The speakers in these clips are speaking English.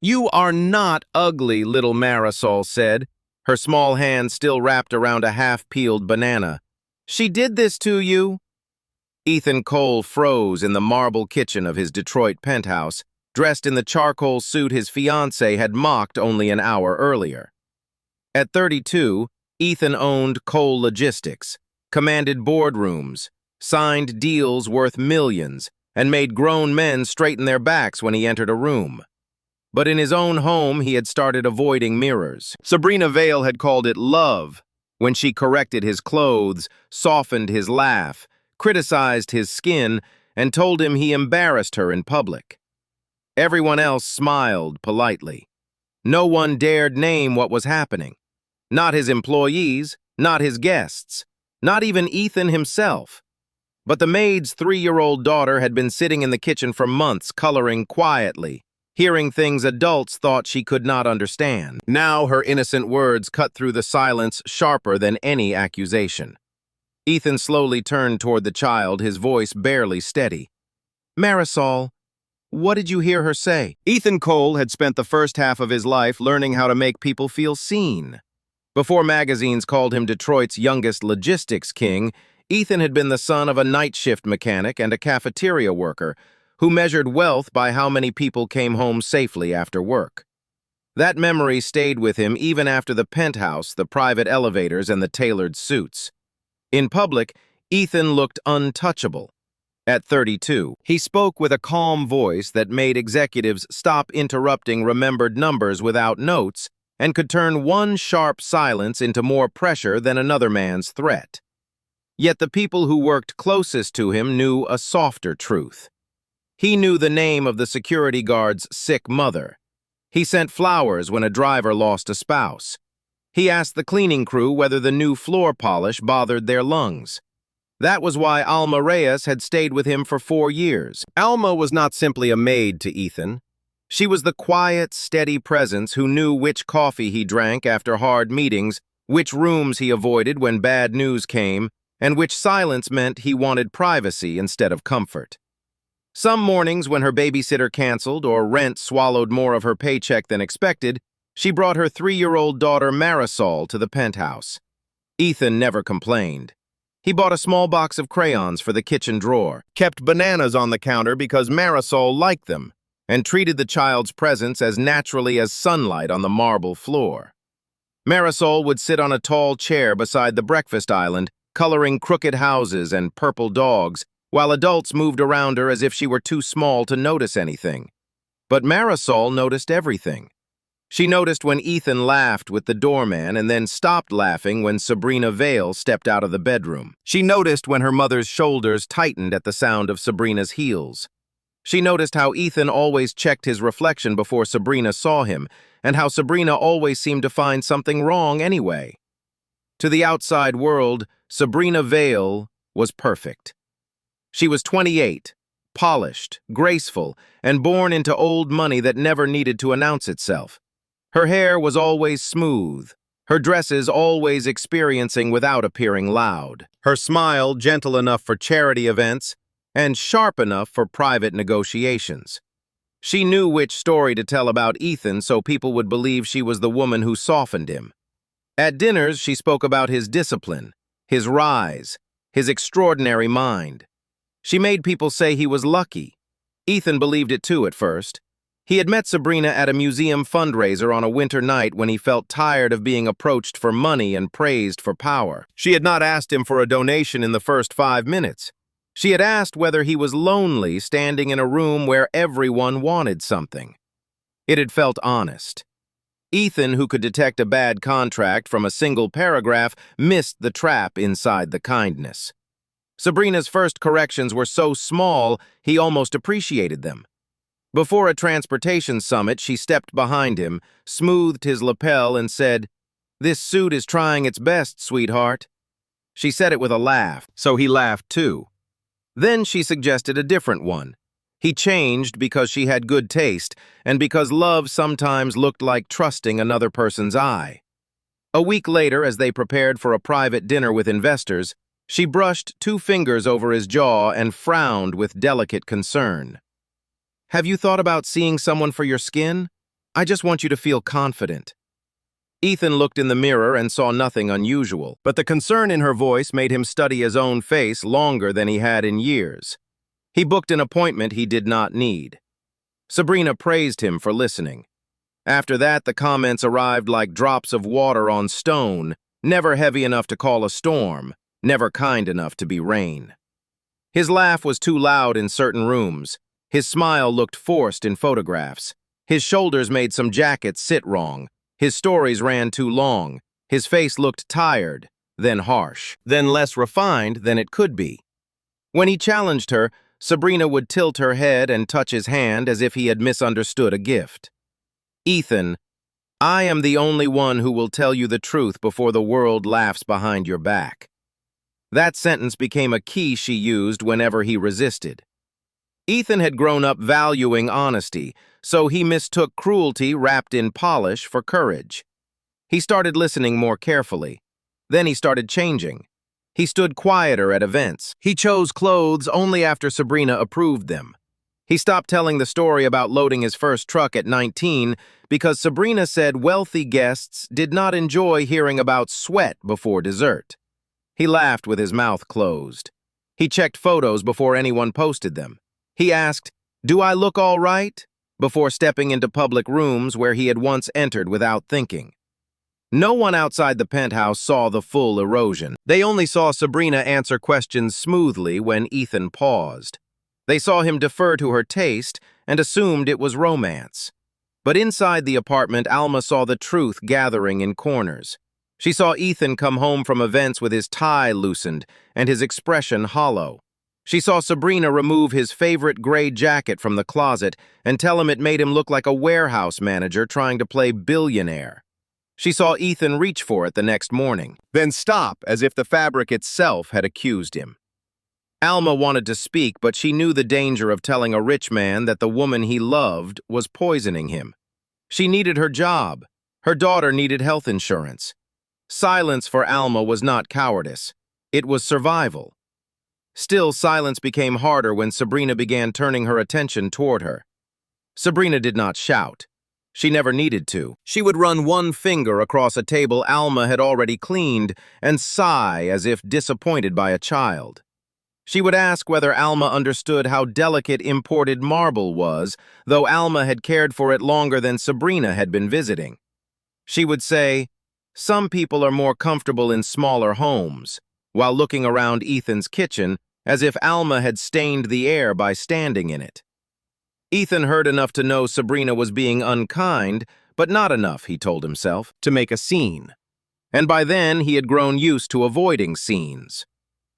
"You are not ugly," little Marisol said, her small hand still wrapped around a half-peeled banana. "She did this to you?" Ethan Cole froze in the marble kitchen of his Detroit penthouse, dressed in the charcoal suit his fiancée had mocked only an hour earlier. At 32, Ethan owned Cole Logistics, commanded boardrooms, signed deals worth millions, and made grown men straighten their backs when he entered a room. But in his own home, he had started avoiding mirrors. Sabrina Vale had called it love when she corrected his clothes, softened his laugh, criticized his skin, and told him he embarrassed her in public. Everyone else smiled politely. No one dared name what was happening. Not his employees, not his guests, not even Ethan himself. But the maid's 3-year-old daughter had been sitting in the kitchen for months, coloring quietly, hearing things adults thought she could not understand. Now her innocent words cut through the silence sharper than any accusation. Ethan slowly turned toward the child, his voice barely steady. "Marisol, what did you hear her say?" Ethan Cole had spent the first half of his life learning how to make people feel seen. Before magazines called him Detroit's youngest logistics king, Ethan had been the son of a night shift mechanic and a cafeteria worker who measured wealth by how many people came home safely after work. That memory stayed with him even after the penthouse, the private elevators, and the tailored suits. In public, Ethan looked untouchable. At 32, he spoke with a calm voice that made executives stop interrupting remembered numbers without notes and could turn one sharp silence into more pressure than another man's threat. Yet the people who worked closest to him knew a softer truth. He knew the name of the security guard's sick mother. He sent flowers when a driver lost a spouse. He asked the cleaning crew whether the new floor polish bothered their lungs. That was why Alma Reyes had stayed with him for 4 years. Alma was not simply a maid to Ethan. She was the quiet, steady presence who knew which coffee he drank after hard meetings, which rooms he avoided when bad news came, and which silence meant he wanted privacy instead of comfort. Some mornings when her babysitter canceled or rent swallowed more of her paycheck than expected, she brought her 3-year-old daughter Marisol to the penthouse. Ethan never complained. He bought a small box of crayons for the kitchen drawer, kept bananas on the counter because Marisol liked them, and treated the child's presence as naturally as sunlight on the marble floor. Marisol would sit on a tall chair beside the breakfast island, coloring crooked houses and purple dogs, while adults moved around her as if she were too small to notice anything. But Marisol noticed everything. She noticed when Ethan laughed with the doorman and then stopped laughing when Sabrina Vale stepped out of the bedroom. She noticed when her mother's shoulders tightened at the sound of Sabrina's heels. She noticed how Ethan always checked his reflection before Sabrina saw him, and how Sabrina always seemed to find something wrong anyway. To the outside world, Sabrina Vale was perfect. She was 28, polished, graceful, and born into old money that never needed to announce itself. Her hair was always smooth, her dresses always experiencing without appearing loud, her smile gentle enough for charity events and sharp enough for private negotiations. She knew which story to tell about Ethan so people would believe she was the woman who softened him. At dinners, she spoke about his discipline, his rise, his extraordinary mind. She made people say he was lucky. Ethan believed it too at first. He had met Sabrina at a museum fundraiser on a winter night when he felt tired of being approached for money and praised for power. She had not asked him for a donation in the first 5 minutes. She had asked whether he was lonely standing in a room where everyone wanted something. It had felt honest. Ethan, who could detect a bad contract from a single paragraph, missed the trap inside the kindness. Sabrina's first corrections were so small, he almost appreciated them. Before a transportation summit, she stepped behind him, smoothed his lapel, and said, "This suit is trying its best, sweetheart." She said it with a laugh, so he laughed too. Then she suggested a different one. He changed because she had good taste, and because love sometimes looked like trusting another person's eye. A week later, as they prepared for a private dinner with investors, she brushed 2 fingers over his jaw and frowned with delicate concern. "Have you thought about seeing someone for your skin?" I just want you to feel confident." Ethan looked in the mirror and saw nothing unusual, but the concern in her voice made him study his own face longer than he had in years. He booked an appointment he did not need. Sabrina praised him for listening. After that, the comments arrived like drops of water on stone, never heavy enough to call a storm, never kind enough to be rain. His laugh was too loud in certain rooms. His smile looked forced in photographs. His shoulders made some jackets sit wrong. His stories ran too long. His face looked tired, then harsh, then less refined than it could be. When he challenged her, Sabrina would tilt her head and touch his hand as if he had misunderstood a gift. "Ethan, I am the only one who will tell you the truth before the world laughs behind your back." That sentence became a key she used whenever he resisted. Ethan had grown up valuing honesty, so he mistook cruelty wrapped in polish for courage. He started listening more carefully. Then he started changing. He stood quieter at events. He chose clothes only after Sabrina approved them. He stopped telling the story about loading his first truck at 19 because Sabrina said wealthy guests did not enjoy hearing about sweat before dessert. He laughed with his mouth closed. He checked photos before anyone posted them. He asked, "Do I look all right?" before stepping into public rooms where he had once entered without thinking. No one outside the penthouse saw the full erosion. They only saw Sabrina answer questions smoothly when Ethan paused. They saw him defer to her taste and assumed it was romance. But inside the apartment, Alma saw the truth gathering in corners. She saw Ethan come home from events with his tie loosened and his expression hollow. She saw Sabrina remove his favorite gray jacket from the closet and tell him it made him look like a warehouse manager trying to play billionaire. She saw Ethan reach for it the next morning, then stop as if the fabric itself had accused him. Alma wanted to speak, but she knew the danger of telling a rich man that the woman he loved was poisoning him. She needed her job. Her daughter needed health insurance. Silence for Alma was not cowardice. It was survival. Still, silence became harder when Sabrina began turning her attention toward her. Sabrina did not shout. She never needed to. She would run one finger across a table Alma had already cleaned and sigh as if disappointed by a child. She would ask whether Alma understood how delicate imported marble was, though Alma had cared for it longer than Sabrina had been visiting. She would say, "Some people are more comfortable in smaller homes," while looking around Ethan's kitchen as if Alma had stained the air by standing in it. Ethan heard enough to know Sabrina was being unkind, but not enough, he told himself, to make a scene. And by then, he had grown used to avoiding scenes.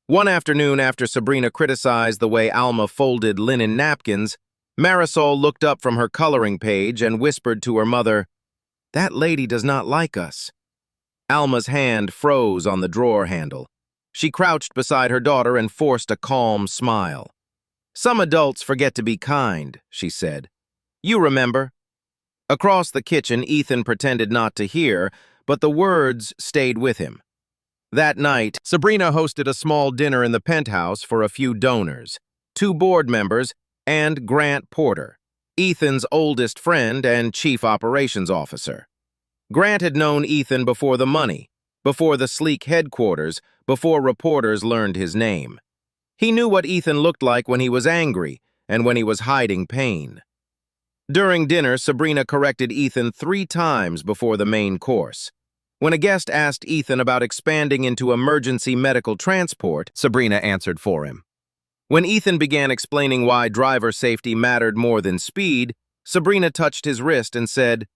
One afternoon after Sabrina criticized the way Alma folded linen napkins, Marisol looked up from her coloring page and whispered to her mother, "That lady does not like us." Alma's hand froze on the drawer handle. She crouched beside her daughter and forced a calm smile. "Some adults forget to be kind," she said. "You remember." Across the kitchen, Ethan pretended not to hear, but the words stayed with him. That night, Sabrina hosted a small dinner in the penthouse for a few donors, 2 board members, and Grant Porter, Ethan's oldest friend and chief operations officer. Grant had known Ethan before the money, before the sleek headquarters, before reporters learned his name. He knew what Ethan looked like when he was angry and when he was hiding pain. During dinner, Sabrina corrected Ethan 3 times before the main course. When a guest asked Ethan about expanding into emergency medical transport, Sabrina answered for him. When Ethan began explaining why driver safety mattered more than speed, Sabrina touched his wrist and said,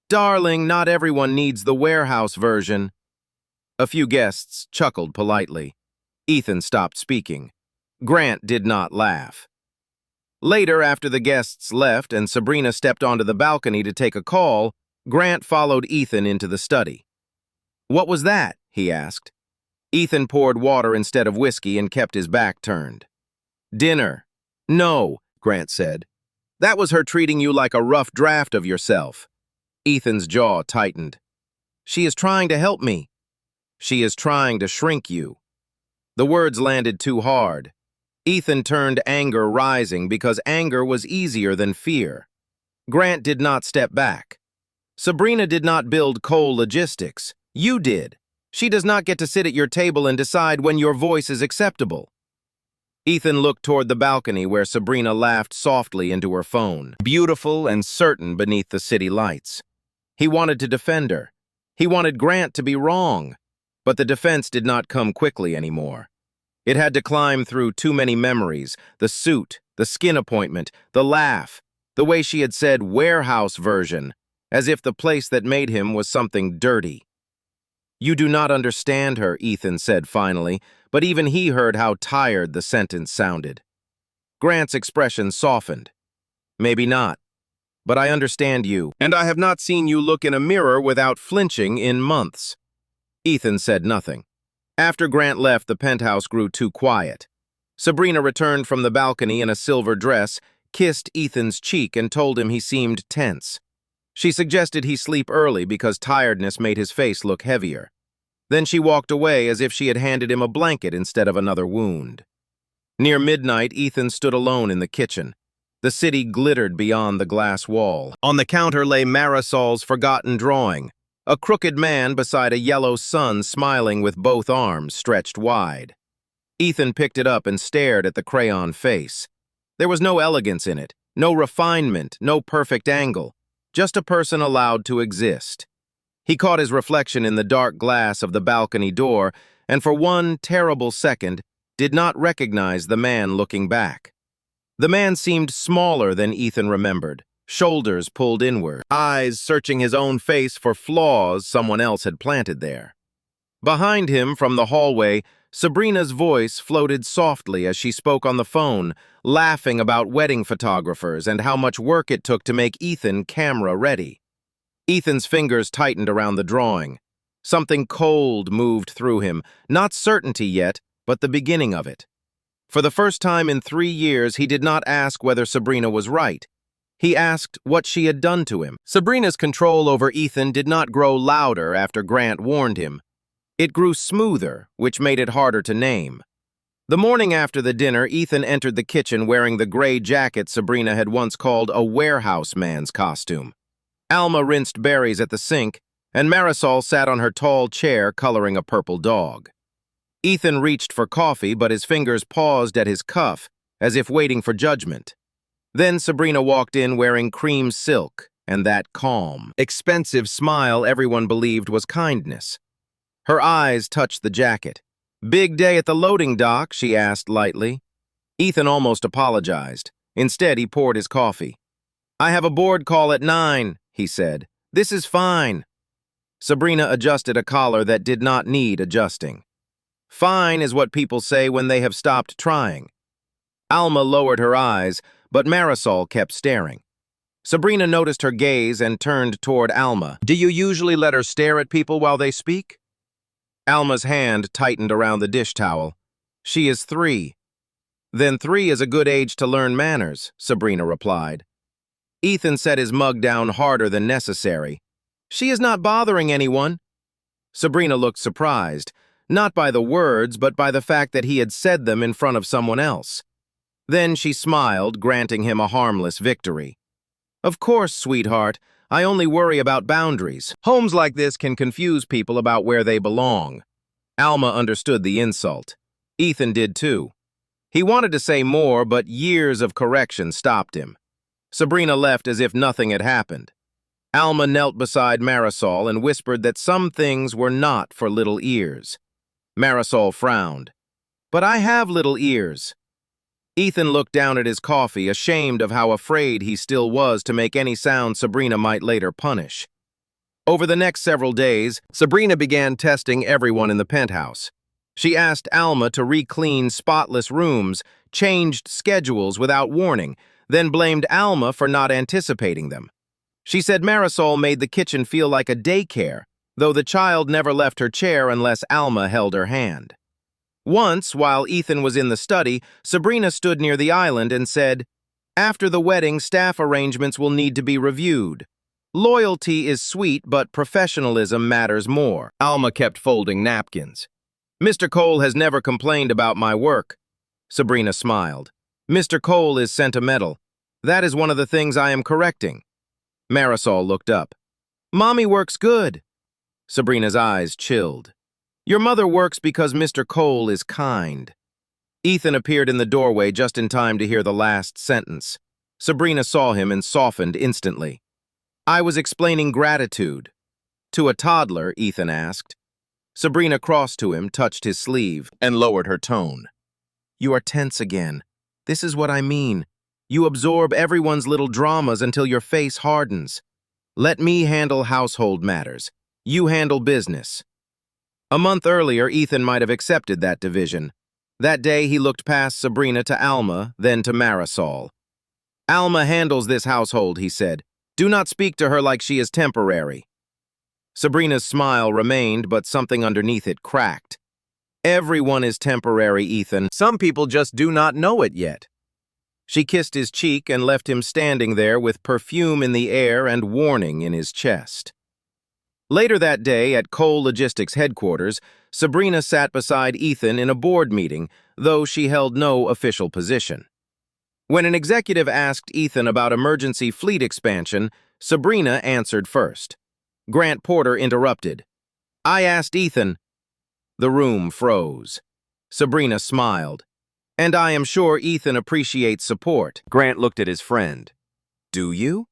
"Darling, not everyone needs the warehouse version." A few guests chuckled politely. Ethan stopped speaking. Grant did not laugh. Later, after the guests left and Sabrina stepped onto the balcony to take a call, Grant followed Ethan into the study. "What was that?" he asked. Ethan poured water instead of whiskey and kept his back turned. "Dinner." "No," Grant said. "That was her treating you like a rough draft of yourself." Ethan's jaw tightened. "She is trying to help me." "She is trying to shrink you." The words landed too hard. Ethan turned anger rising because anger was easier than fear. Grant did not step back. Sabrina did not build Cole logistics. You did. She does not get to sit at your table and decide when your voice is acceptable. Ethan looked toward the balcony where Sabrina laughed softly into her phone, beautiful and certain beneath the city lights. He wanted to defend her. He wanted Grant to be wrong. But the defense did not come quickly anymore. It had to climb through too many memories, the suit, the skin appointment, the laugh, the way she had said warehouse version, as if the place that made him was something dirty. You do not understand her, Ethan said finally, but even he heard how tired the sentence sounded. Grant's expression softened. Maybe not, but I understand you, and I have not seen you look in a mirror without flinching in months. Ethan said nothing. After Grant left, the penthouse grew too quiet. Sabrina returned from the balcony in a silver dress, kissed Ethan's cheek, and told him he seemed tense. She suggested he sleep early because tiredness made his face look heavier. Then she walked away as if she had handed him a blanket instead of another wound. Near midnight, Ethan stood alone in the kitchen. The city glittered beyond the glass wall. On the counter lay Marisol's forgotten drawing, a crooked man beside a yellow sun smiling with both arms stretched wide. Ethan picked it up and stared at the crayon face. There was no elegance in it, no refinement, no perfect angle, just a person allowed to exist. He caught his reflection in the dark glass of the balcony door and for one terrible second did not recognize the man looking back. The man seemed smaller than Ethan remembered, shoulders pulled inward, eyes searching his own face for flaws someone else had planted there. Behind him, from the hallway, Sabrina's voice floated softly as she spoke on the phone, laughing about wedding photographers and how much work it took to make Ethan camera-ready. Ethan's fingers tightened around the drawing. Something cold moved through him, not certainty yet, but the beginning of it. For the first time in 3 years, he did not ask whether Sabrina was right. He asked what she had done to him. Sabrina's control over Ethan did not grow louder after Grant warned him. It grew smoother, which made it harder to name. The morning after the dinner, Ethan entered the kitchen wearing the gray jacket Sabrina had once called a warehouse man's costume. Alma rinsed berries at the sink, and Marisol sat on her tall chair coloring a purple dog. Ethan reached for coffee, but his fingers paused at his cuff, as if waiting for judgment. Then Sabrina walked in wearing cream silk, and that calm, expensive smile everyone believed was kindness. Her eyes touched the jacket. "Big day at the loading dock?" she asked lightly. Ethan almost apologized. Instead, he poured his coffee. "I have a board call at 9, he said. "This is fine." Sabrina adjusted a collar that did not need adjusting. Fine is what people say when they have stopped trying. Alma lowered her eyes, but Marisol kept staring. Sabrina noticed her gaze and turned toward Alma. "Do you usually let her stare at people while they speak?" Alma's hand tightened around the dish towel. "She is 3. "Then 3 is a good age to learn manners," Sabrina replied. Ethan set his mug down harder than necessary. "She is not bothering anyone." Sabrina looked surprised, not by the words, but by the fact that he had said them in front of someone else. Then she smiled, granting him a harmless victory. "Of course, sweetheart. I only worry about boundaries. Homes like this can confuse people about where they belong." Alma understood the insult. Ethan did too. He wanted to say more, but years of correction stopped him. Sabrina left as if nothing had happened. Alma knelt beside Marisol and whispered that some things were not for little ears. Marisol frowned. "But I have little ears." Ethan looked down at his coffee, ashamed of how afraid he still was to make any sound Sabrina might later punish. Over the next several days, Sabrina began testing everyone in the penthouse. She asked Alma to re-clean spotless rooms, changed schedules without warning, then blamed Alma for not anticipating them. She said Marisol made the kitchen feel like a daycare, though the child never left her chair unless Alma held her hand. Once, while Ethan was in the study, Sabrina stood near the island and said, "After the wedding, staff arrangements will need to be reviewed. Loyalty is sweet, but professionalism matters more." Alma kept folding napkins. "Mr. Cole has never complained about my work." Sabrina smiled. "Mr. Cole is sentimental. That is one of the things I am correcting." Marisol looked up. Mommy works good. Sabrina's eyes chilled. Your mother works because Mr. Cole is kind. Ethan appeared in the doorway just in time to hear the last sentence. Sabrina saw him and softened instantly. I was explaining gratitude. To a toddler, Ethan asked. Sabrina crossed to him, touched his sleeve, and lowered her tone. You are tense again. This is what I mean. You absorb everyone's little dramas until your face hardens. Let me handle household matters. You handle business. A month earlier, Ethan might have accepted that division. That day, he looked past Sabrina to Alma, then to Marisol. Alma handles this household, he said. Do not speak to her like she is temporary. Sabrina's smile remained, but something underneath it cracked. Everyone is temporary, Ethan. Some people just do not know it yet. She kissed his cheek and left him standing there with perfume in the air and warning in his chest. Later that day, at Cole Logistics headquarters, Sabrina sat beside Ethan in a board meeting, though she held no official position. When an executive asked Ethan about emergency fleet expansion, Sabrina answered first. Grant Porter interrupted. I asked Ethan. The room froze. Sabrina smiled. And I am sure Ethan appreciates support. Grant looked at his friend. Do you?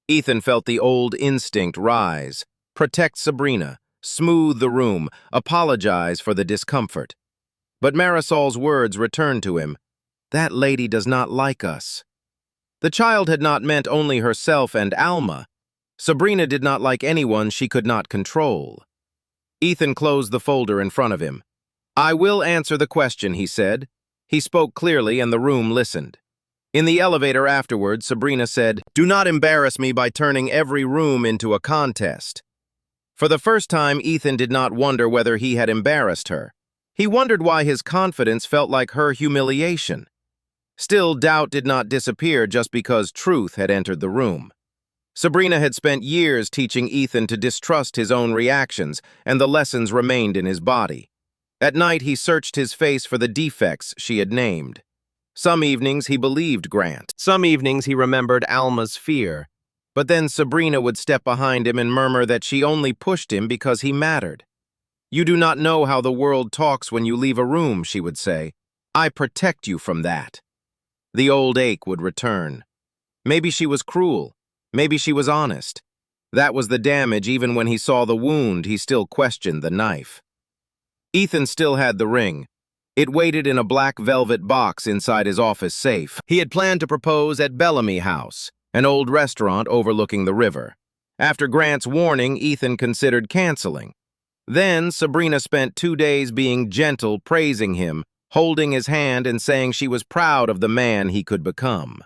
Ethan felt the old instinct rise. Protect Sabrina, smooth the room, apologize for the discomfort. But Marisol's words returned to him. That lady does not like us. The child had not meant only herself and Alma. Sabrina did not like anyone she could not control. Ethan closed the folder in front of him. I will answer the question, he said. He spoke clearly and the room listened. In the elevator afterward, Sabrina said, Do not embarrass me by turning every room into a contest. For the first time, Ethan did not wonder whether he had embarrassed her. He wondered why his confidence felt like her humiliation. Still, doubt did not disappear just because truth had entered the room. Sabrina had spent years teaching Ethan to distrust his own reactions, and the lessons remained in his body. At night, he searched his face for the defects she had named. Some evenings, he believed Grant. Some evenings, he remembered Alma's fear. But then Sabrina would step behind him and murmur that she only pushed him because he mattered. You do not know how the world talks when you leave a room, she would say. I protect you from that. The old ache would return. Maybe she was cruel. Maybe she was honest. That was the damage. Even when he saw the wound, he still questioned the knife. Ethan still had the ring. It waited in a black velvet box inside his office safe. He had planned to propose at Bellamy House, an old restaurant overlooking the river. After Grant's warning, Ethan considered canceling. Then Sabrina spent 2 days being gentle, praising him, holding his hand and saying she was proud of the man he could become.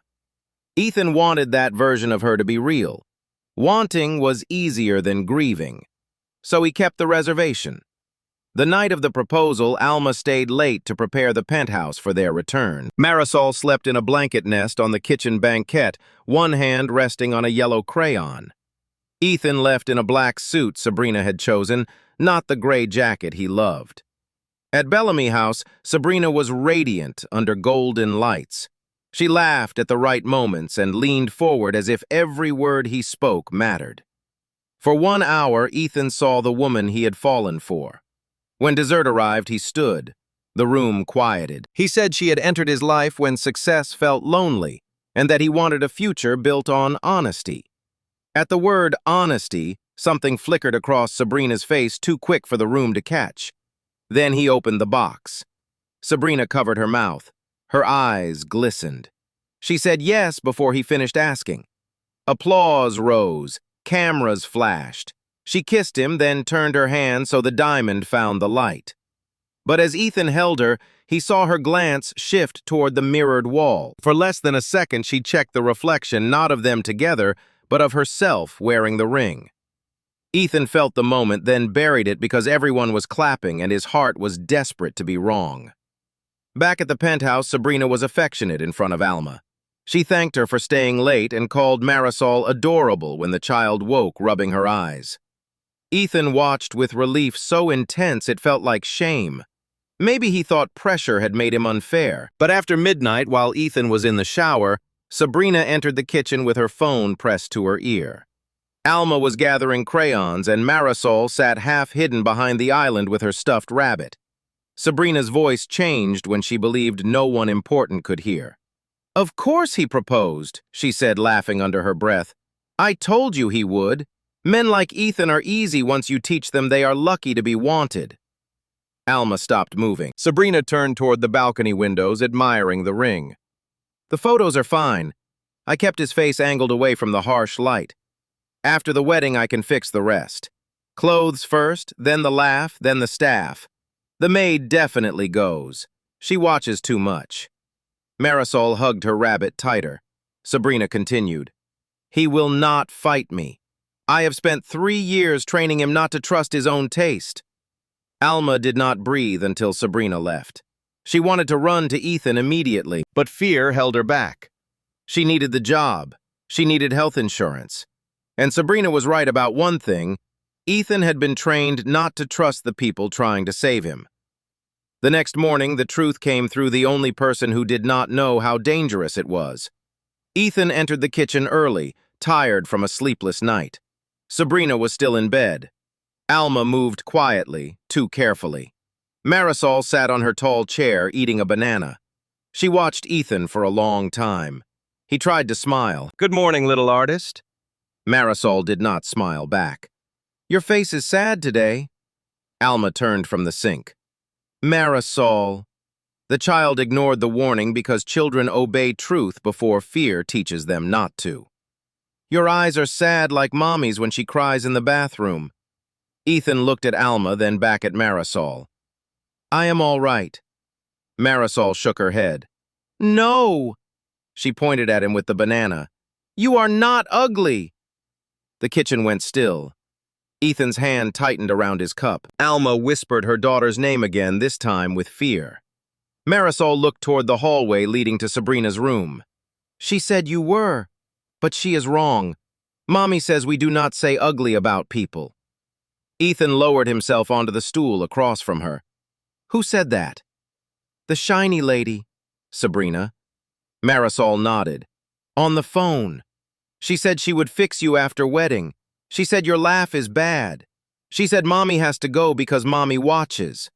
Ethan wanted that version of her to be real. Wanting was easier than grieving. So he kept the reservation. The night of the proposal, Alma stayed late to prepare the penthouse for their return. Marisol slept in a blanket nest on the kitchen banquette, one hand resting on a yellow crayon. Ethan left in a black suit Sabrina had chosen, not the gray jacket he loved. At Bellamy House, Sabrina was radiant under golden lights. She laughed at the right moments and leaned forward as if every word he spoke mattered. For 1 hour, Ethan saw the woman he had fallen for. When dessert arrived, he stood. The room quieted. He said she had entered his life when success felt lonely, and that he wanted a future built on honesty. At the word honesty, something flickered across Sabrina's face, too quick for the room to catch. Then he opened the box. Sabrina covered her mouth. Her eyes glistened. She said yes before he finished asking. Applause rose. Cameras flashed. She kissed him, then turned her hand so the diamond found the light. But as Ethan held her, he saw her glance shift toward the mirrored wall. For less than a second, she checked the reflection, not of them together, but of herself wearing the ring. Ethan felt the moment, then buried it because everyone was clapping and his heart was desperate to be wrong. Back at the penthouse, Sabrina was affectionate in front of Alma. She thanked her for staying late and called Marisol adorable when the child woke, rubbing her eyes. Ethan watched with relief so intense it felt like shame. Maybe he thought pressure had made him unfair. But after midnight, while Ethan was in the shower, Sabrina entered the kitchen with her phone pressed to her ear. Alma was gathering crayons, and Marisol sat half-hidden behind the island with her stuffed rabbit. Sabrina's voice changed when she believed no one important could hear. "Of course he proposed," she said, laughing under her breath. "I told you he would. Men like Ethan are easy once you teach them they are lucky to be wanted." Alma stopped moving. Sabrina turned toward the balcony windows, admiring the ring. "The photos are fine. I kept his face angled away from the harsh light. After the wedding, I can fix the rest. Clothes first, then the laugh, then the staff. The maid definitely goes. She watches too much." Marisol hugged her rabbit tighter. Sabrina continued, "He will not fight me. I have spent 3 years training him not to trust his own taste." Alma did not breathe until Sabrina left. She wanted to run to Ethan immediately, but fear held her back. She needed the job. She needed health insurance. And Sabrina was right about one thing. Ethan had been trained not to trust the people trying to save him. The next morning, the truth came through the only person who did not know how dangerous it was. Ethan entered the kitchen early, tired from a sleepless night. Sabrina was still in bed. Alma moved quietly, too carefully. Marisol sat on her tall chair, eating a banana. She watched Ethan for a long time. He tried to smile. "Good morning, little artist." Marisol did not smile back. "Your face is sad today." Alma turned from the sink. "Marisol." The child ignored the warning because children obey truth before fear teaches them not to. "Your eyes are sad like Mommy's when she cries in the bathroom." Ethan looked at Alma, then back at Marisol. "I am all right." Marisol shook her head. "No!" She pointed at him with the banana. "You are not ugly!" The kitchen went still. Ethan's hand tightened around his cup. Alma whispered her daughter's name again, this time with fear. Marisol looked toward the hallway leading to Sabrina's room. "She said you were, but she is wrong. Mommy says we do not say ugly about people." Ethan lowered himself onto the stool across from her. "Who said that?" "The shiny lady." "Sabrina?" Marisol nodded. "On the phone. She said she would fix you after wedding. She said your laugh is bad. She said Mommy has to go because Mommy watches."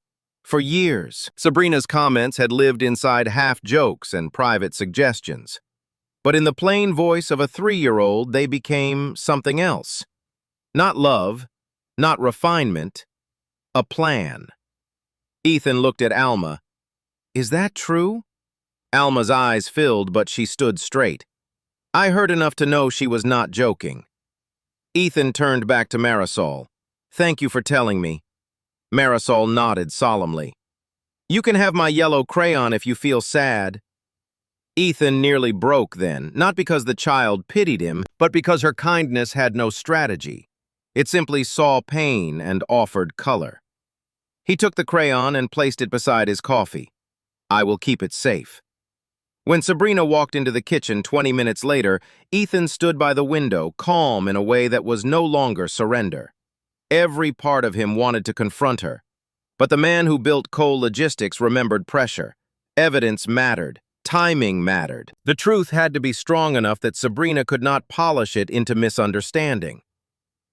For years, Sabrina's comments had lived inside half-jokes and private suggestions. But in the plain voice of a 3-year-old, they became something else. Not love, not refinement, a plan. Ethan looked at Alma. "Is that true?" Alma's eyes filled, but she stood straight. "I heard enough to know she was not joking." Ethan turned back to Marisol. "Thank you for telling me." Marisol nodded solemnly. "You can have my yellow crayon if you feel sad." Ethan nearly broke then, not because the child pitied him, but because her kindness had no strategy. It simply saw pain and offered color. He took the crayon and placed it beside his coffee. "I will keep it safe." When Sabrina walked into the kitchen 20 minutes later, Ethan stood by the window, calm in a way that was no longer surrender. Every part of him wanted to confront her. But the man who built Cole Logistics remembered pressure. Evidence mattered. Timing mattered. The truth had to be strong enough that Sabrina could not polish it into misunderstanding.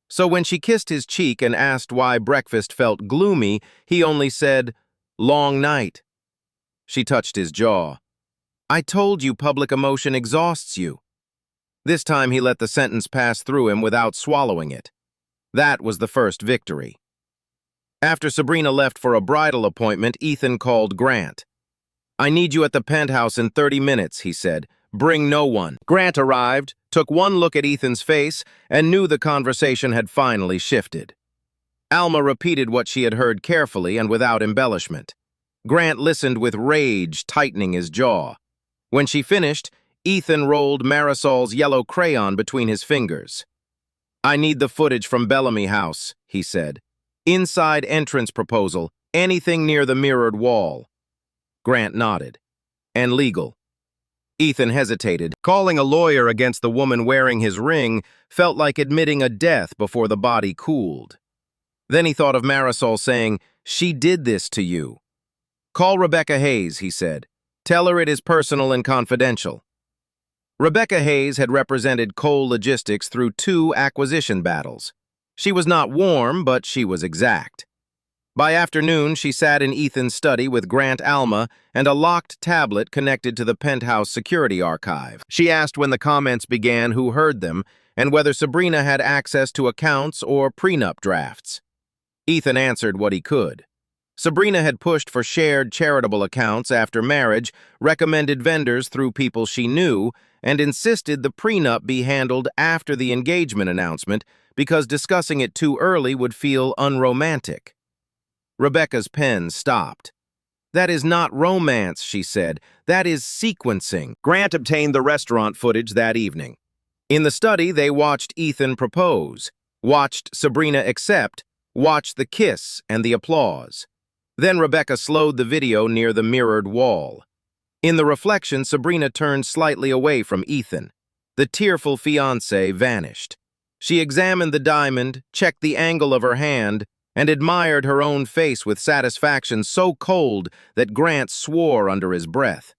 So when she kissed his cheek and asked why breakfast felt gloomy, he only said, "Long night." She touched his jaw. "I told you public emotion exhausts you." This time he let the sentence pass through him without swallowing it. That was the first victory. After Sabrina left for a bridal appointment, Ethan called Grant. "I need you at the penthouse in 30 minutes, he said. "Bring no one." Grant arrived, took one look at Ethan's face, and knew the conversation had finally shifted. Alma repeated what she had heard carefully and without embellishment. Grant listened with rage, tightening his jaw. When she finished, Ethan rolled Marisol's yellow crayon between his fingers. "I need the footage from Bellamy House," he said. "Inside entrance proposal, anything near the mirrored wall." Grant nodded. "And legal." Ethan hesitated. Calling a lawyer against the woman wearing his ring felt like admitting a death before the body cooled. Then he thought of Marisol saying, "She did this to you." "Call Rebecca Hayes," he said. "Tell her it is personal and confidential." Rebecca Hayes had represented Cole Logistics through 2 acquisition battles. She was not warm, but she was exact. By afternoon, she sat in Ethan's study with Grant Alma and a locked tablet connected to the penthouse security archive. She asked when the comments began, who heard them, and whether Sabrina had access to accounts or prenup drafts. Ethan answered what he could. Sabrina had pushed for shared charitable accounts after marriage, recommended vendors through people she knew, and insisted the prenup be handled after the engagement announcement because discussing it too early would feel unromantic. Rebecca's pen stopped. "That is not romance," she said. "That is sequencing." Grant obtained the restaurant footage that evening. In the study, they watched Ethan propose, watched Sabrina accept, watched the kiss and the applause. Then Rebecca slowed the video near the mirrored wall. In the reflection, Sabrina turned slightly away from Ethan. The tearful fiancé vanished. She examined the diamond, checked the angle of her hand, and admired her own face with satisfaction so cold that Grant swore under his breath.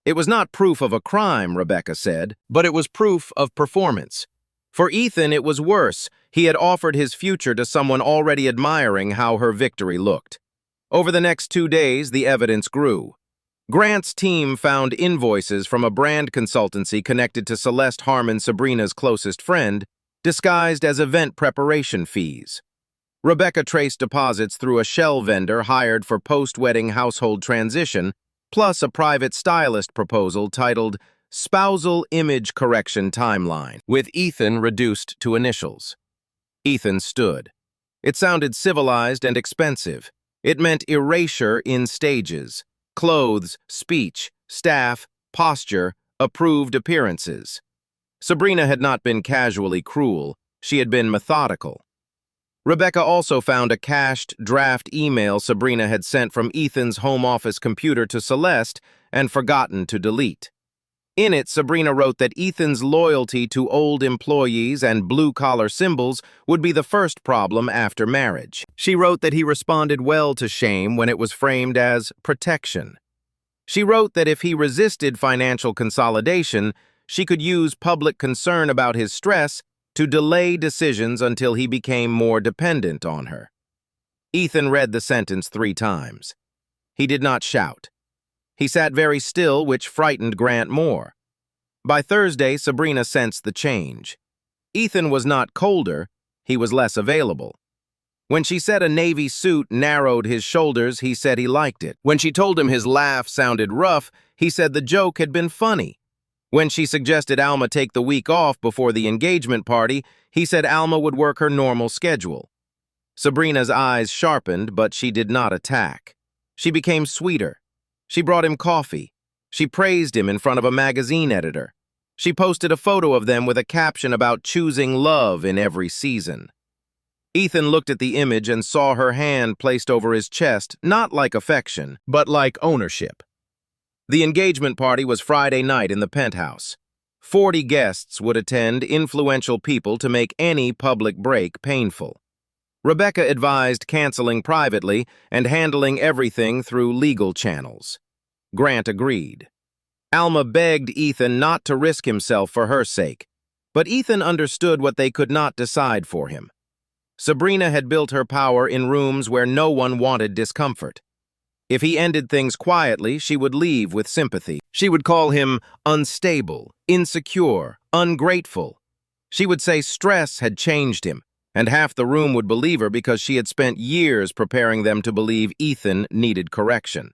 It was not proof of a crime, Rebecca said, but it was proof of performance. For Ethan, it was worse. He had offered his future to someone already admiring how her victory looked. Over the next 2 days, the evidence grew. Grant's team found invoices from a brand consultancy connected to Celeste Harmon, Sabrina's closest friend, disguised as event preparation fees. Rebecca traced deposits through a shell vendor hired for post-wedding household transition, plus a private stylist proposal titled Spousal Image Correction Timeline, with Ethan reduced to initials. Ethan stood. It sounded civilized and expensive. It meant erasure in stages: clothes, speech, staff, posture, approved appearances. Sabrina had not been casually cruel. She had been methodical. Rebecca also found a cached draft email Sabrina had sent from Ethan's home office computer to Celeste and forgotten to delete. In it, Sabrina wrote that Ethan's loyalty to old employees and blue-collar symbols would be the first problem after marriage. She wrote that he responded well to shame when it was framed as protection. She wrote that if he resisted financial consolidation, she could use public concern about his stress to delay decisions until he became more dependent on her. Ethan read the sentence 3 times. He did not shout. He sat very still, which frightened Grant more. By Thursday, Sabrina sensed the change. Ethan was not colder, he was less available. When she said a navy suit narrowed his shoulders, he said he liked it. When she told him his laugh sounded rough, he said the joke had been funny. When she suggested Alma take the week off before the engagement party, he said Alma would work her normal schedule. Sabrina's eyes sharpened, but she did not attack. She became sweeter. She brought him coffee. She praised him in front of a magazine editor. She posted a photo of them with a caption about choosing love in every season. Ethan looked at the image and saw her hand placed over his chest, not like affection, but like ownership. The engagement party was Friday night in the penthouse. 40 guests would attend, influential people, to make any public break painful. Rebecca advised canceling privately and handling everything through legal channels. Grant agreed. Alma begged Ethan not to risk himself for her sake, but Ethan understood what they could not decide for him. Sabrina had built her power in rooms where no one wanted discomfort. If he ended things quietly, she would leave with sympathy. She would call him unstable, insecure, ungrateful. She would say stress had changed him, and half the room would believe her because she had spent years preparing them to believe Ethan needed correction.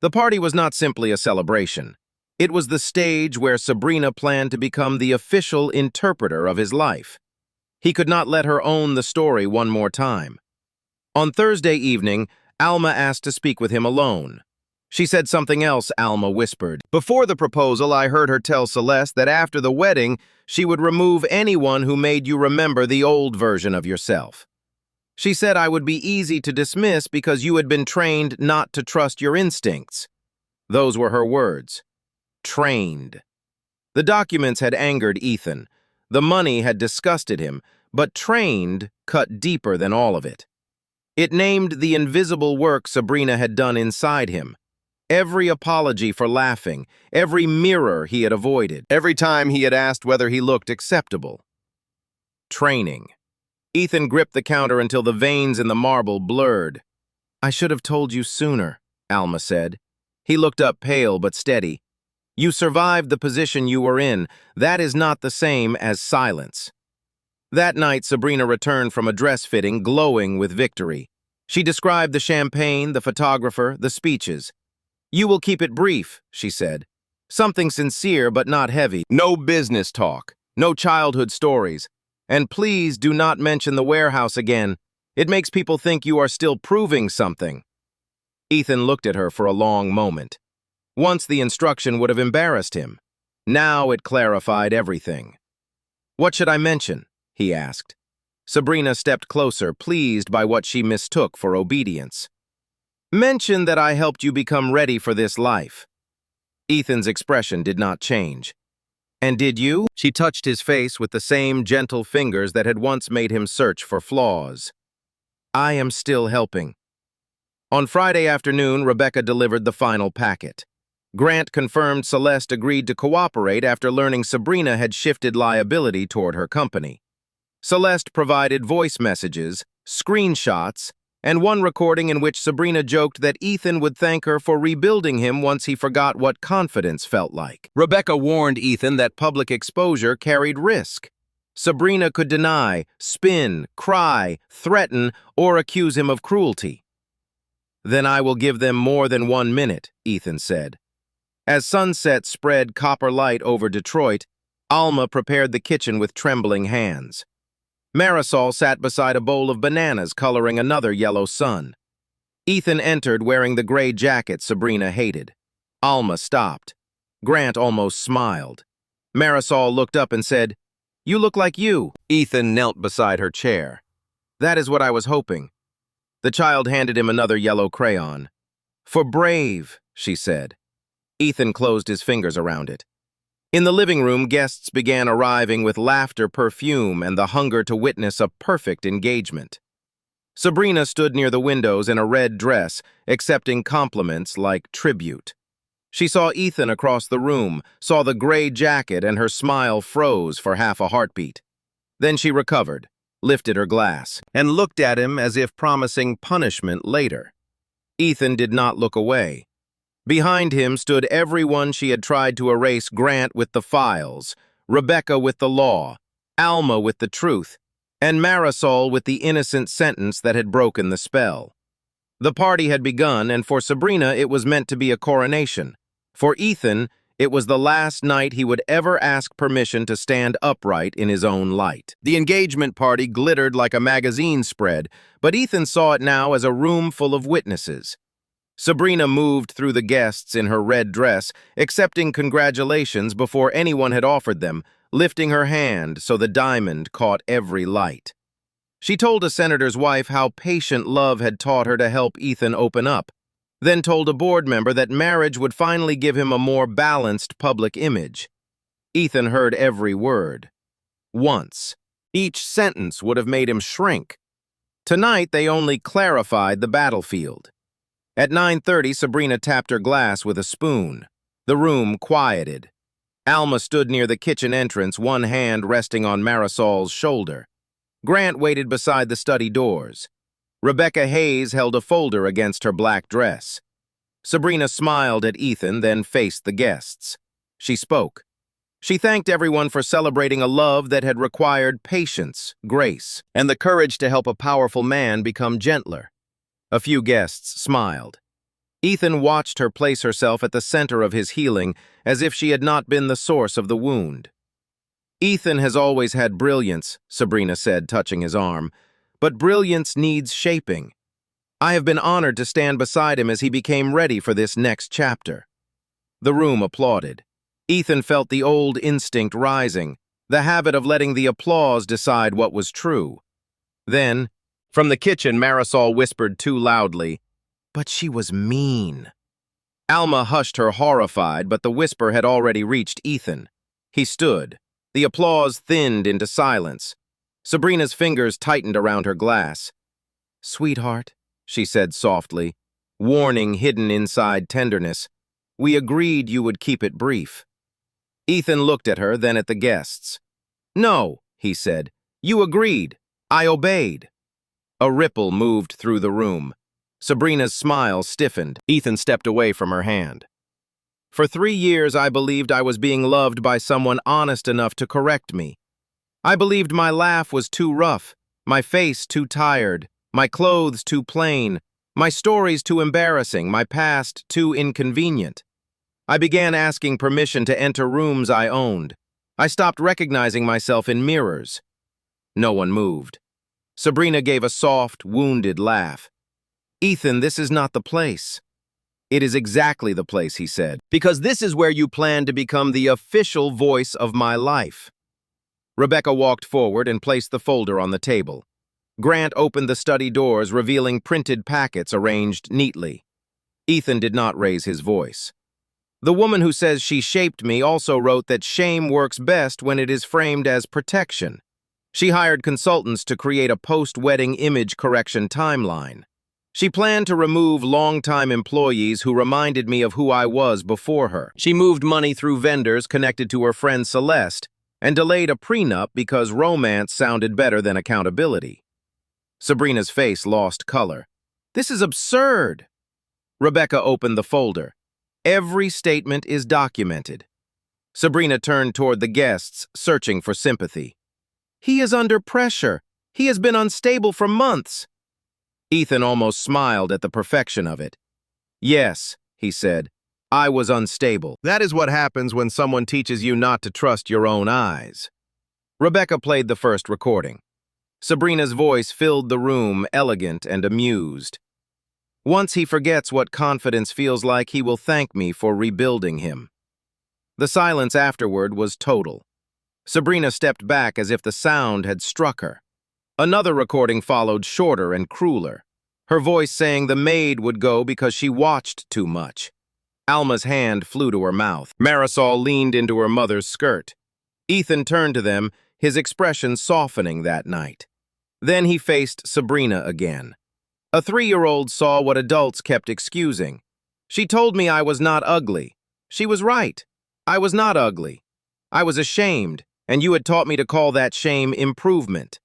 The party was not simply a celebration. It was the stage where Sabrina planned to become the official interpreter of his life. He could not let her own the story one more time. On Thursday evening, Alma asked to speak with him alone. She said something else, Alma whispered. Before the proposal, I heard her tell Celeste that after the wedding, she would remove anyone who made you remember the old version of yourself. She said I would be easy to dismiss because you had been trained not to trust your instincts. Those were her words. Trained. The documents had angered Ethan. The money had disgusted him, but trained cut deeper than all of it. It named the invisible work Sabrina had done inside him. Every apology for laughing, every mirror he had avoided, every time he had asked whether he looked acceptable. Training. Ethan gripped the counter until the veins in the marble blurred. "I should have told you sooner," Alma said. He looked up, pale but steady. "You survived the position you were in. That is not the same as silence." That night, Sabrina returned from a dress fitting, glowing with victory. She described the champagne, the photographer, the speeches. "You will keep it brief," she said. "Something sincere but not heavy. No business talk, no childhood stories. And please do not mention the warehouse again. It makes people think you are still proving something." Ethan looked at her for a long moment. Once the instruction would have embarrassed him. Now it clarified everything. "What should I mention?" he asked. Sabrina stepped closer, pleased by what she mistook for obedience. "Mention that I helped you become ready for this life." Ethan's expression did not change. "And did you?" She touched his face with the same gentle fingers that had once made him search for flaws. "I am still helping." On Friday afternoon, Rebecca delivered the final packet. Grant confirmed Celeste agreed to cooperate after learning Sabrina had shifted liability toward her company. Celeste provided voice messages, screenshots, and one recording in which Sabrina joked that Ethan would thank her for rebuilding him once he forgot what confidence felt like. Rebecca warned Ethan that public exposure carried risk. Sabrina could deny, spin, cry, threaten, or accuse him of cruelty. "Then I will give them more than 1 minute," Ethan said. As sunset spread copper light over Detroit, Alma prepared the kitchen with trembling hands. Marisol sat beside a bowl of bananas coloring another yellow sun. Ethan entered wearing the gray jacket Sabrina hated. Alma stopped. Grant almost smiled. Marisol looked up and said, "You look like you." Ethan knelt beside her chair. "That is what I was hoping." The child handed him another yellow crayon. "For brave," she said. Ethan closed his fingers around it. In the living room, guests began arriving with laughter, perfume, and the hunger to witness a perfect engagement. Sabrina stood near the windows in a red dress, accepting compliments like tribute. She saw Ethan across the room, saw the gray jacket, and her smile froze for half a heartbeat. Then she recovered, lifted her glass, and looked at him as if promising punishment later. Ethan did not look away. Behind him stood everyone she had tried to erase: Grant with the files, Rebecca with the law, Alma with the truth, and Marisol with the innocent sentence that had broken the spell. The party had begun, and for Sabrina it was meant to be a coronation. For Ethan, it was the last night he would ever ask permission to stand upright in his own light. The engagement party glittered like a magazine spread, but Ethan saw it now as a room full of witnesses. Sabrina moved through the guests in her red dress, accepting congratulations before anyone had offered them, lifting her hand so the diamond caught every light. She told a senator's wife how patient love had taught her to help Ethan open up, then told a board member that marriage would finally give him a more balanced public image. Ethan heard every word. Once. Each sentence would have made him shrink. Tonight, they only clarified the battlefield. At 9:30, Sabrina tapped her glass with a spoon. The room quieted. Alma stood near the kitchen entrance, one hand resting on Marisol's shoulder. Grant waited beside the study doors. Rebecca Hayes held a folder against her black dress. Sabrina smiled at Ethan, then faced the guests. She spoke. She thanked everyone for celebrating a love that had required patience, grace, and the courage to help a powerful man become gentler. A few guests smiled. Ethan watched her place herself at the center of his healing, as if she had not been the source of the wound. "Ethan has always had brilliance," Sabrina said, touching his arm, "but brilliance needs shaping. I have been honored to stand beside him as he became ready for this next chapter." The room applauded. Ethan felt the old instinct rising, the habit of letting the applause decide what was true. Then, from the kitchen, Marisol whispered too loudly, "But she was mean." Alma hushed her, horrified, but the whisper had already reached Ethan. He stood. The applause thinned into silence. Sabrina's fingers tightened around her glass. "Sweetheart," she said softly, warning hidden inside tenderness. We agreed you would keep it brief. Ethan looked at her, then at the guests. No, he said. You agreed. I obeyed. A ripple moved through the room. Sabrina's smile stiffened. Ethan stepped away from her hand. For 3 years, I believed I was being loved by someone honest enough to correct me. I believed my laugh was too rough, my face too tired, my clothes too plain, my stories too embarrassing, my past too inconvenient. I began asking permission to enter rooms I owned. I stopped recognizing myself in mirrors. No one moved. Sabrina gave a soft, wounded laugh. Ethan, this is not the place. It is exactly the place, he said, because this is where you plan to become the official voice of my life. Rebecca walked forward and placed the folder on the table. Grant opened the study doors, revealing printed packets arranged neatly. Ethan did not raise his voice. The woman who says she shaped me also wrote that shame works best when it is framed as protection. She hired consultants to create a post-wedding image correction timeline. She planned to remove long-time employees who reminded me of who I was before her. She moved money through vendors connected to her friend Celeste and delayed a prenup because romance sounded better than accountability. Sabrina's face lost color. This is absurd. Rebecca opened the folder. Every statement is documented. Sabrina turned toward the guests, searching for sympathy. He is under pressure. He has been unstable for months. Ethan almost smiled at the perfection of it. Yes, he said, I was unstable. That is what happens when someone teaches you not to trust your own eyes. Rebecca played the first recording. Sabrina's voice filled the room, elegant and amused. Once he forgets what confidence feels like, he will thank me for rebuilding him. The silence afterward was total. Sabrina stepped back as if the sound had struck her. Another recording followed, shorter and crueler. Her voice saying the maid would go because she watched too much. Alma's hand flew to her mouth. Marisol leaned into her mother's skirt. Ethan turned to them, his expression softening that night. Then he faced Sabrina again. A 3-year-old saw what adults kept excusing. She told me I was not ugly. She was right. I was not ugly. I was ashamed, and you had taught me to call that shame improvement.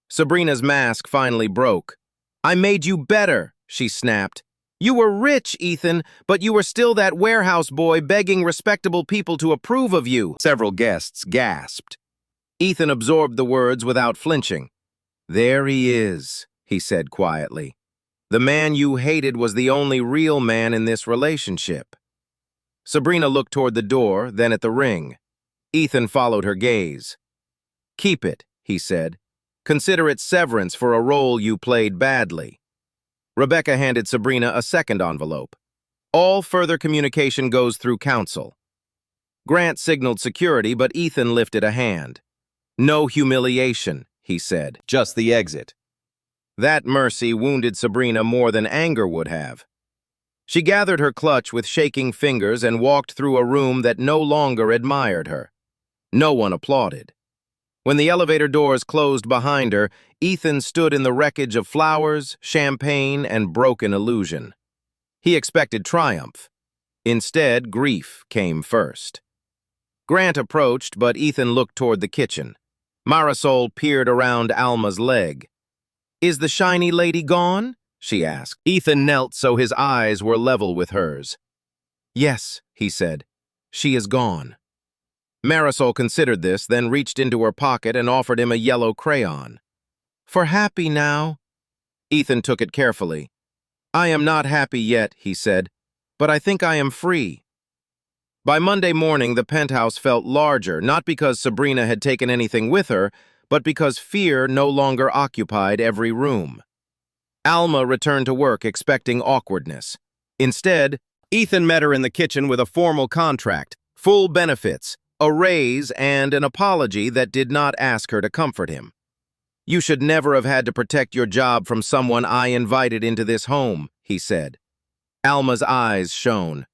Sabrina's mask finally broke. I made you better, she snapped. You were rich, Ethan, but you were still that warehouse boy begging respectable people to approve of you. Several guests gasped. Ethan absorbed the words without flinching. There he is, he said quietly. The man you hated was the only real man in this relationship. Sabrina looked toward the door, then at the ring. Ethan followed her gaze. Keep it, he said. Consider it severance for a role you played badly. Rebecca handed Sabrina a second envelope. All further communication goes through counsel. Grant signaled security, but Ethan lifted a hand. No humiliation, he said. Just the exit. That mercy wounded Sabrina more than anger would have. She gathered her clutch with shaking fingers and walked through a room that no longer admired her. No one applauded. When the elevator doors closed behind her, Ethan stood in the wreckage of flowers, champagne, and broken illusion. He expected triumph. Instead, grief came first. Grant approached, but Ethan looked toward the kitchen. Marisol peered around Alma's leg. Is the shiny lady gone? She asked. Ethan knelt so his eyes were level with hers. Yes, he said. She is gone. Marisol considered this, then reached into her pocket and offered him a yellow crayon. For happy now? Ethan took it carefully. I am not happy yet, he said, but I think I am free. By Monday morning, the penthouse felt larger, not because Sabrina had taken anything with her, but because fear no longer occupied every room. Alma returned to work expecting awkwardness. Instead, Ethan met her in the kitchen with a formal contract, full benefits, a raise, and an apology that did not ask her to comfort him. You should never have had to protect your job from someone I invited into this home, he said. Alma's eyes shone.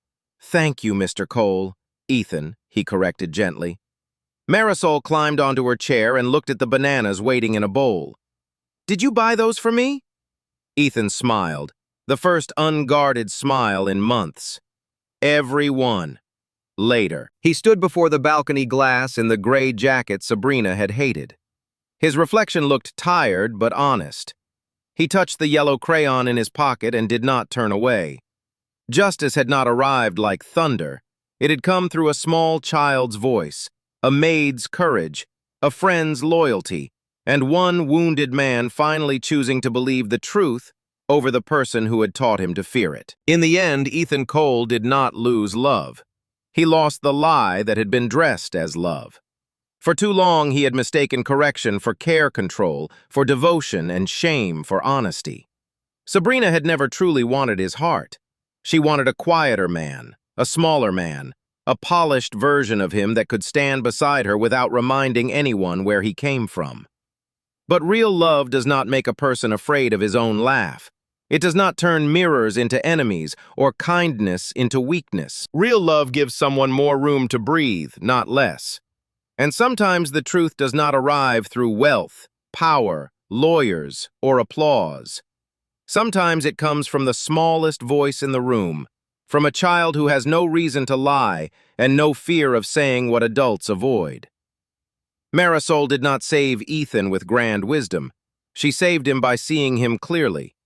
Thank you, Mr. Cole. Ethan, he corrected gently. Marisol climbed onto her chair and looked at the bananas waiting in a bowl. Did you buy those for me? Ethan smiled. The first unguarded smile in months. Everyone. Later. He stood before the balcony glass in the gray jacket Sabrina had hated. His reflection looked tired but honest. He touched the yellow crayon in his pocket and did not turn away. Justice had not arrived like thunder. It had come through a small child's voice, a maid's courage, a friend's loyalty, and one wounded man finally choosing to believe the truth over the person who had taught him to fear it. In the end, Ethan Cole did not lose love. He lost the lie that had been dressed as love. For too long, he had mistaken correction for care control, for devotion and shame for honesty. Sabrina had never truly wanted his heart. She wanted a quieter man, a smaller man, a polished version of him that could stand beside her without reminding anyone where he came from. But real love does not make a person afraid of his own laugh. It does not turn mirrors into enemies or kindness into weakness. Real love gives someone more room to breathe, not less. And sometimes the truth does not arrive through wealth, power, lawyers, or applause. Sometimes it comes from the smallest voice in the room, from a child who has no reason to lie and no fear of saying what adults avoid. Marisol did not save Ethan with grand wisdom. She saved him by seeing him clearly.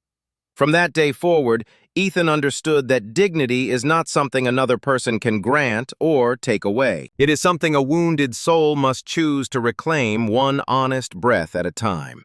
From that day forward, Ethan understood that dignity is not something another person can grant or take away. It is something a wounded soul must choose to reclaim one honest breath at a time.